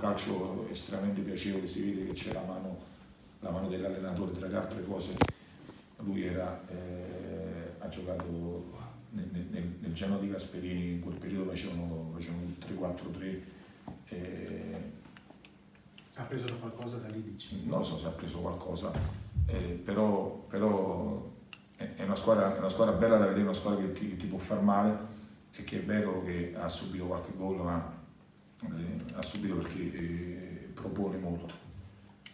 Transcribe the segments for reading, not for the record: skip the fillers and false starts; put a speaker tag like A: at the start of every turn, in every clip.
A: calcio estremamente piacevole, si vede che c'è la mano dell'allenatore, tra le altre cose lui ha giocato nel Genoa di Gasperini, in quel periodo facevano 3-4-3.
B: Ha preso qualcosa da lì, dici?
A: Non lo so se ha preso qualcosa, però è una squadra bella da vedere, una squadra che ti può far male, e che è vero che ha subito qualche gol, ma ha subito perché propone molto,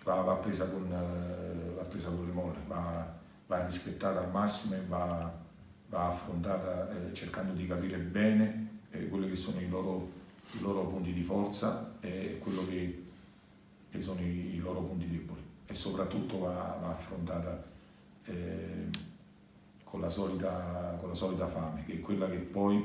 A: va presa con le molle, va rispettata al massimo e va affrontata cercando di capire bene quelli che sono i loro punti di forza e quello che sono i loro punti deboli, e soprattutto va affrontata con la solita fame, che è quella che poi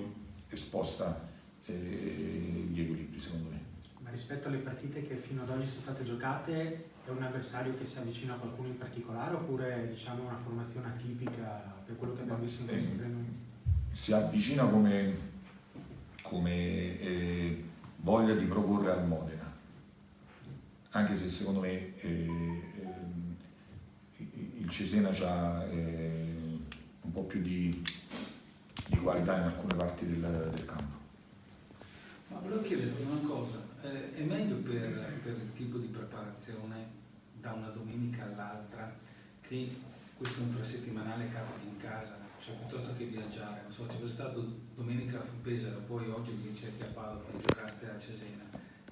A: sposta gli equilibri, secondo me.
B: Ma rispetto alle partite che fino ad oggi sono state giocate, è un avversario che si avvicina a qualcuno in particolare, oppure diciamo una formazione atipica per quello che abbiamo visto in questo periodo?
A: Si avvicina come voglia di proporre al Modena, anche se secondo me il Cesena ha un po' più di qualità in alcune parti del campo.
C: Ma volevo chiederti una cosa, è meglio per il tipo di preparazione da una domenica all'altra che questo infrasettimanale capiti in casa, cioè piuttosto che viaggiare? Non so, ci fosse stato domenica a Pesaro, poi oggi vincete a Padova, giocaste a Cesena.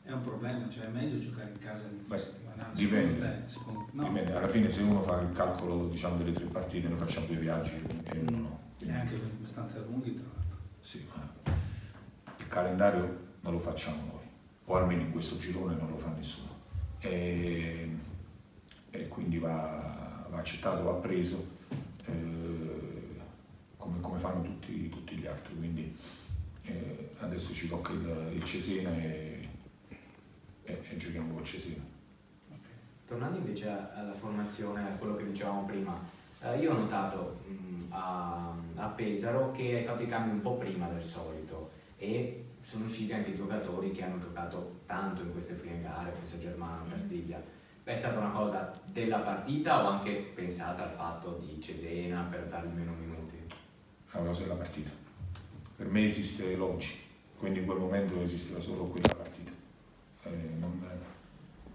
C: È un problema, cioè è meglio giocare in casa l'infrasettimanale?
A: Dipende.
C: No.
A: Dipende, alla fine se uno fa il calcolo, diciamo, delle 3 partite, noi facciamo 2 viaggi e uno no.
C: E anche abbastanza lunghi, tra l'altro.
A: Sì, ma il calendario non lo facciamo noi, o almeno in questo girone non lo fa nessuno, e quindi va accettato, va preso, come fanno tutti gli altri. Quindi adesso ci tocca il Cesena e giochiamo col Cesena.
D: Tornando invece alla formazione, a quello che dicevamo prima, io ho notato a Pesaro che hai fatto i cambi un po' prima del solito, e sono usciti anche giocatori che hanno giocato tanto in queste prime gare, penso Germano, Castiglia. È stata una cosa della partita o anche pensata al fatto di Cesena per dargli meno minuti?
A: È una cosa della partita. Per me esiste l'oggi, quindi in quel momento esisteva solo quella partita.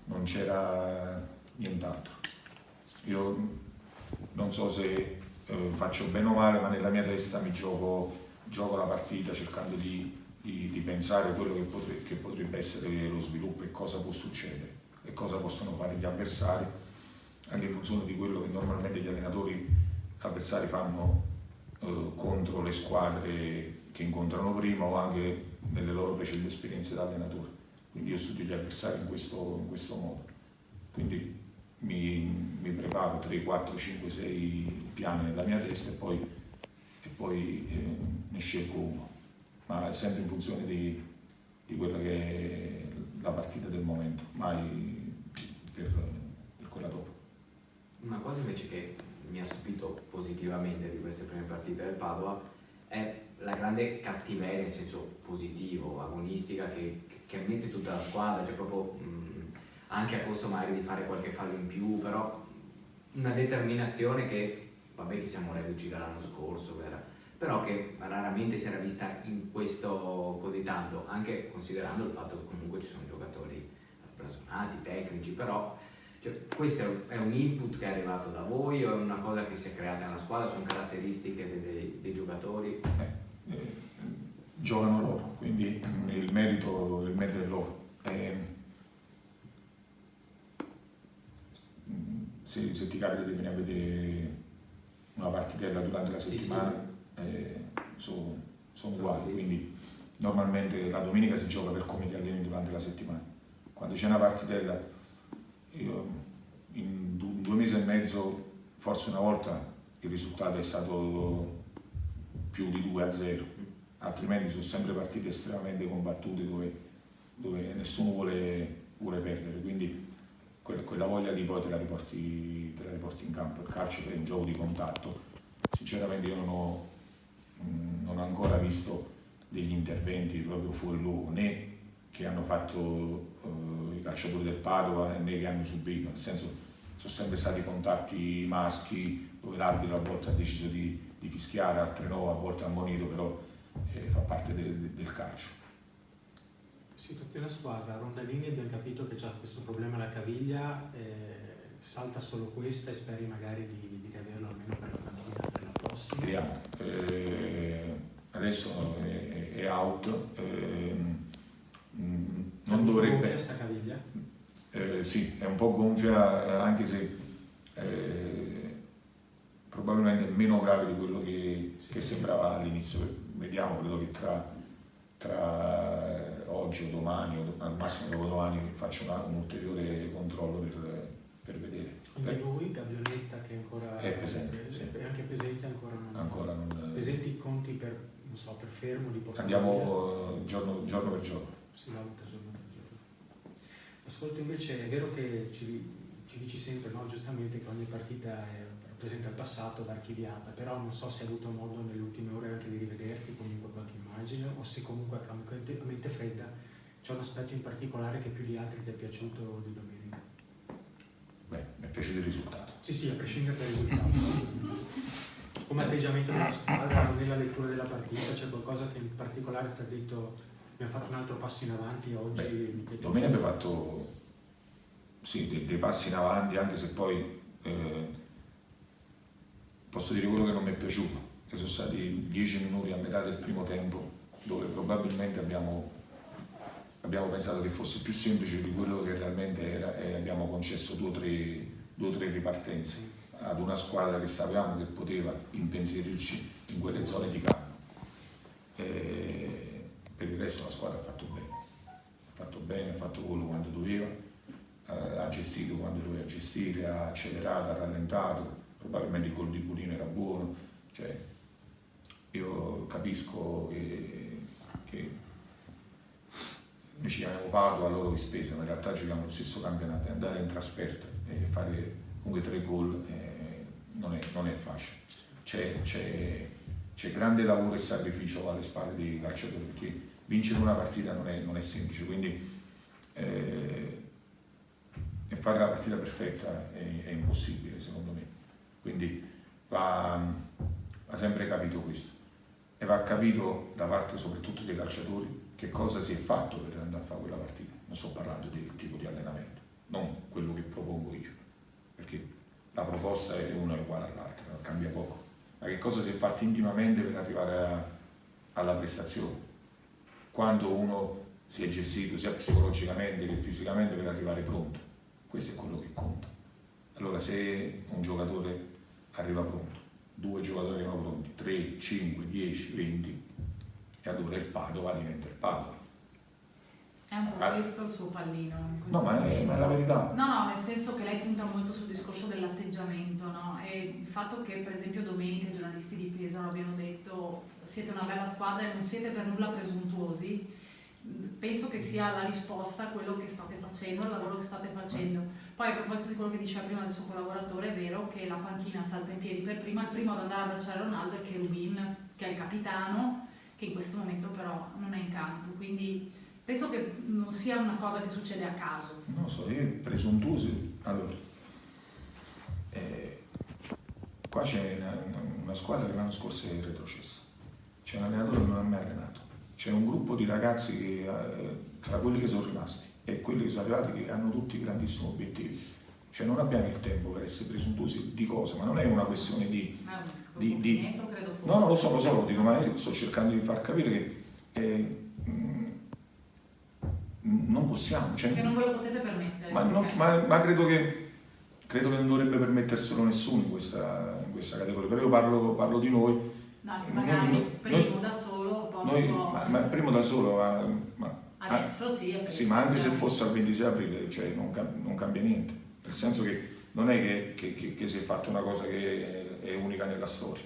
A: Non c'era nient'altro. Io non so se faccio bene o male, ma nella mia testa mi gioco la partita cercando di pensare a quello che potrebbe essere lo sviluppo e cosa può succedere e cosa possono fare gli avversari, anche in funzione di quello che normalmente gli allenatori avversari fanno contro le squadre che incontrano prima o anche nelle loro precedenti esperienze da allenatore. Quindi io studio gli avversari in questo modo. Quindi mi preparo 3, 4, 5, 6 piani nella mia testa e poi ne scelgo uno, ma è sempre in funzione di quella che è la partita del momento, mai per quella dopo.
D: Una cosa invece che mi ha stupito positivamente di queste prime partite del Padova è la grande cattiveria in senso positivo, agonistica, che mette tutta la squadra, cioè proprio anche a costo magari di fare qualche fallo in più, però una determinazione che, vabbè, che siamo reduci dall'anno scorso, però che raramente si era vista in questo così tanto, anche considerando il fatto che comunque ci sono giocatori blasonati, tecnici, però cioè, questo è un input che è arrivato da voi o è una cosa che si è creata nella squadra, sono caratteristiche dei giocatori?
A: Giocano loro, quindi il merito è loro. Se ti capita di venire a vedere una partitella durante la settimana, sono uguali, quindi normalmente la domenica si gioca per come ti alleni durante la settimana. Quando c'è una partitella, io in 2 mesi e mezzo, forse una volta, il risultato è stato più di 2-0, altrimenti sono sempre partite estremamente combattute dove nessuno vuole perdere, quindi quella voglia lì poi te la riporti in campo. Il calcio è un gioco di contatto. Sinceramente io non ho ancora visto degli interventi proprio fuori luogo, né che hanno fatto i calciatori del Padova né che hanno subito, nel senso sono sempre stati contatti maschi dove l'arbitro a volte ha deciso di fischiare, altre no, a volte ha ammonito, però fa parte del calcio.
B: Situazione a squadra, Rondalini abbiamo capito che c'ha questo problema alla caviglia, salta solo questa e speri magari di riaverlo almeno per la panchina per la prossima.
A: Speriamo. Adesso è out, non dovrebbe...
B: Gonfia sta caviglia?
A: Sì, è un po' gonfia, anche se probabilmente è meno grave di quello che sembrava all'inizio. Vediamo, credo che tra oggi o domani, o al massimo dopodomani, faccio un ulteriore controllo per vedere.
B: Quindi lui, Gabionetta, che ancora
A: è presente, sì.
B: E anche Pesenti ancora non... Pesenti conti per, non so, per fermo di portare.
A: Andiamo giorno per giorno.
B: Si valuta giorno per giorno. Ascolta, invece è vero che ci dici sempre, no, giustamente, che ogni partita rappresenta il passato, va archiviata, però non so se hai avuto modo nelle ultime ore anche di rivederti comunque qualche immagine, o se comunque a mente fredda c'è un aspetto in particolare che più di altri ti è piaciuto di domenica.
A: Beh, mi è piaciuto il risultato.
B: Sì, a prescindere dal risultato. Come atteggiamento della squadra, nella lettura della partita, c'è qualcosa che in particolare ti ha detto abbiamo fatto un altro passo in avanti oggi?
A: Domenica abbiamo fatto dei passi in avanti, anche se poi posso dire quello che non mi è piaciuto, che sono stati 10 minuti a metà del primo tempo dove probabilmente abbiamo pensato che fosse più semplice di quello che realmente era e abbiamo concesso due o tre ripartenze ad una squadra che sapevamo che poteva impensierirci in quelle zone di campo. Per il resto la squadra ha fatto bene, ha fatto quello quando doveva, ha gestito quando doveva gestire, ha accelerato, ha rallentato, probabilmente il gol di Pulino era buono, cioè, io capisco che noi ci chiamiamo Padova, loro di Spesa, ma in realtà giochiamo lo stesso campionato, e andare in trasferta e fare comunque 3 gol non è facile. C'è grande lavoro e sacrificio alle spalle dei calciatori, perché vincere una partita non è semplice, quindi fare la partita perfetta è impossibile secondo me, quindi va sempre capito questo e va capito da parte soprattutto dei calciatori che cosa si è fatto per andare a fare quella partita. Non sto parlando del tipo di allenamento, non quello che propongo io, perché la proposta è una uguale all'altra, cambia poco, ma che cosa si è fatto intimamente per arrivare alla prestazione, quando uno si è gestito sia psicologicamente che fisicamente per arrivare pronto. Questo è quello che conta. Allora se un giocatore arriva pronto, 2 giocatori arrivano pronti, 3, 5, 10, 20, e allora il Padova diventa il Padova.
E: È un po' questo il suo pallino.
A: No, ma è la verità.
E: No, nel senso che lei punta molto sul discorso dell'atteggiamento, no? E il fatto che per esempio domenica i giornalisti di Pesaro abbiano detto siete una bella squadra e non siete per nulla presuntuosi, penso che sia la risposta a quello che state facendo, al lavoro che state facendo. Poi a proposito di quello che diceva prima del suo collaboratore, è vero che la panchina salta in piedi per prima, il primo ad andare ad abbracciare Ronaldo è Cherubin, che è il capitano, che in questo momento però non è in campo, quindi penso che non sia una cosa che succede a caso.
A: Non so, presuntuosi. Allora, qua c'è una squadra che l'anno scorso è retrocessa, c'è un allenatore che non ha mai allenato, c'è un gruppo di ragazzi che tra quelli che sono rimasti e quelli che sono arrivati che hanno tutti grandissimi obiettivi, cioè non abbiamo il tempo per essere presuntuosi di cosa, ma non è una questione di
E: Credo fosse.
A: no, lo so, lo dico, ma io sto cercando di far capire che non possiamo, cioè,
E: che non ve lo potete permettere.
A: ma credo che non dovrebbe permetterselo nessuno in questa categoria, però io parlo di noi.
E: No, che magari primo da solo, poi
A: ma primo da solo,
E: adesso sì, è
A: sì, ma anche se fosse al 26 aprile, cioè non cambia niente, nel senso che non è che si è fatta una cosa che è unica nella storia,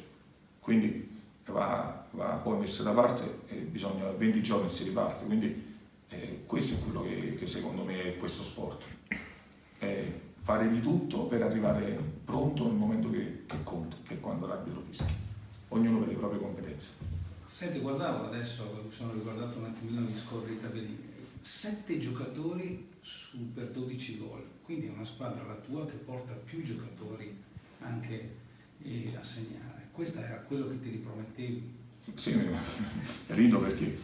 A: quindi va poi messa da parte e bisogna 20 giorni e si riparte, quindi questo è quello che secondo me è questo sport, fare di tutto per arrivare pronto nel momento che conta, che è quando l'arbitro fischia, ognuno per le proprie competenze.
C: Senti, guardavo adesso, mi sono riguardato un attimino gli scorri di tabellini. 7 giocatori per 12 gol, quindi è una squadra la tua che porta più giocatori anche a segnare. Questo era quello che ti ripromettevi.
A: Sì, rido perché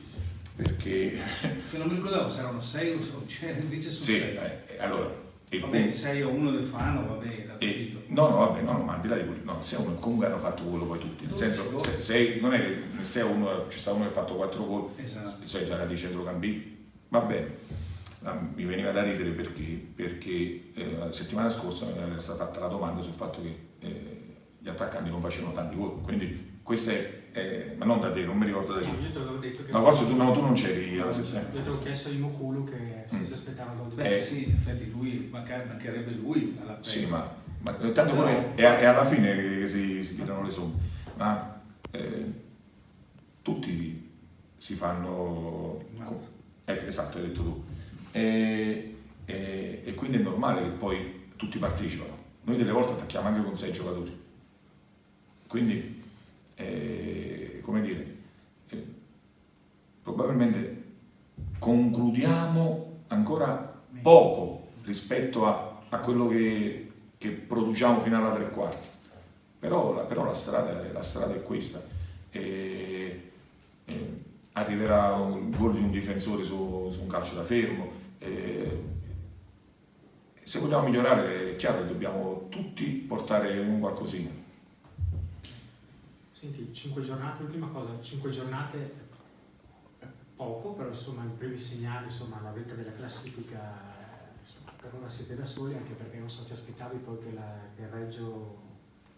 C: Se non mi ricordavo se erano 6 o cioè, invece sono
A: sì,
C: 6.
A: allora
C: Vabbè, 6 a 1 del Fano, vabbè, da capito.
A: no, ma al di là di quello, no, 6-1 comunque hanno fatto quello poi tutti, nel senso, non è che nel 6-1 ci sta uno che ha fatto 4 gol,
C: Esatto.
A: cioè c'era di centrocampisti, va bene, mi veniva da ridere perché la settimana scorsa mi era stata fatta la domanda sul fatto che gli attaccanti non facevano tanti gol, quindi questo è, ma non da te, non mi ricordo da te.
B: No, io te l'avevo detto che...
A: No, forse tu non c'eri.
B: Io te ho chiesto di Mokulu che se si aspettava gol di
C: Beh sì, in effetti lui, mancherebbe lui alla pelle.
A: Sì, ma tanto poi è alla fine che si tirano le somme, ma tutti si fanno... esatto, hai detto tu. E quindi è normale che poi tutti partecipano. Noi delle volte attacchiamo anche con 6 giocatori. Quindi, come dire, probabilmente concludiamo ancora poco rispetto a quello che produciamo fino alla 3/4. Però la strada è questa. Arriverà un gol di un difensore su un calcio da fermo. Se vogliamo migliorare è chiaro che dobbiamo tutti portare un qualcosina.
B: Senti, 5 giornate, l'ultima cosa, 5 giornate è poco, però insomma i primi segnali, insomma la vetta della classifica, insomma, per ora siete da soli, anche perché non so, ti aspettavi poi che il Reggio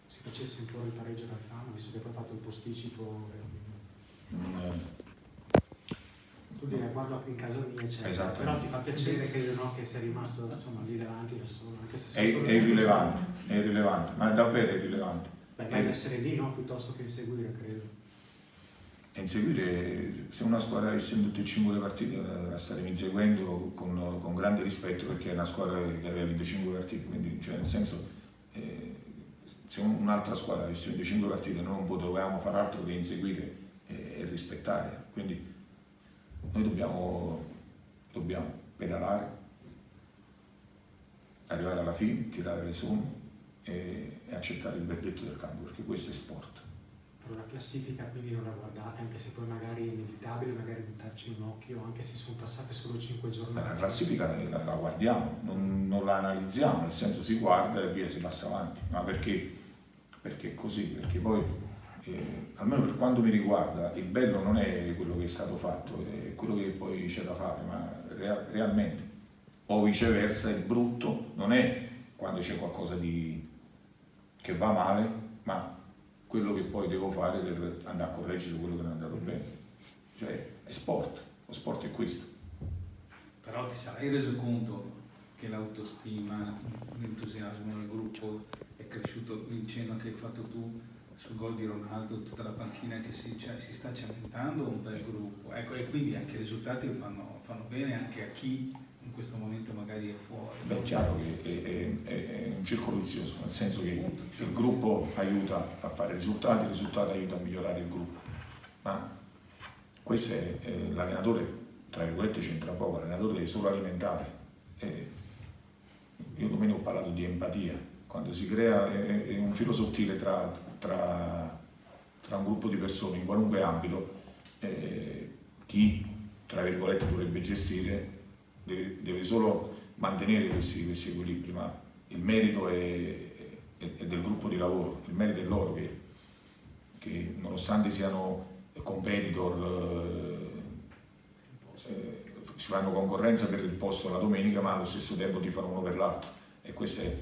B: si facesse imporre il pareggio dal Fano, visto che poi ha fatto il posticipo. Tu direi guarda qui in casa mia, eccetera.
A: Esatto.
B: Però ti fa piacere che sei rimasto insomma lì davanti da solo, anche se
A: È irrilevante, ma davvero è irrilevante.
B: Beh, meglio essere lì, no? Piuttosto che inseguire, credo.
A: E inseguire, se una squadra avesse in tutte e 5 le partite, la staremo inseguendo con grande rispetto, perché è una squadra che aveva vinto 5 partite, quindi cioè nel senso, se un'altra squadra avesse vinto 5 partite non potevamo fare altro che inseguire e rispettare, quindi noi dobbiamo pedalare, arrivare alla fine, tirare le somme e accettare il verdetto del campo, perché questo è sport.
B: Per la classifica quindi non la guardate, anche se poi magari è inevitabile magari buttarci un occhio, anche se sono passate solo 5 giornate.
A: La classifica la guardiamo, non la analizziamo, nel senso si guarda e via si passa avanti, ma perché è così, perché poi almeno per quanto mi riguarda il bello non è quello che è stato fatto, è quello che poi c'è da fare, ma realmente, o viceversa il brutto non è quando c'è qualcosa che va male, ma quello che poi devo fare per andare a correggere quello che non è andato bene. Cioè è sport, lo sport è questo.
C: Però ti sarai reso conto che l'autostima, l'entusiasmo nel gruppo è cresciuto dicendo che hai fatto tu sul gol di Ronaldo, tutta la panchina che si sta cementando un bel gruppo. Ecco, e quindi anche i risultati fanno bene anche a chi in questo momento magari è fuori.
A: Beh, è chiaro che è un circolo vizioso, nel senso che il gruppo aiuta a fare risultati, il risultato aiuta a migliorare il gruppo. Ma questo è l'allenatore, tra virgolette, c'entra poco, l'allenatore deve solo alimentare. Io domenica ho parlato di empatia, quando si crea è un filo sottile tra un gruppo di persone in qualunque ambito, chi, tra virgolette, dovrebbe gestire deve solo mantenere questi equilibri, ma il merito è del gruppo di lavoro, il merito è loro che nonostante siano competitor, si fanno concorrenza per il posto la domenica, ma allo stesso tempo ti fanno uno per l'altro, e questo è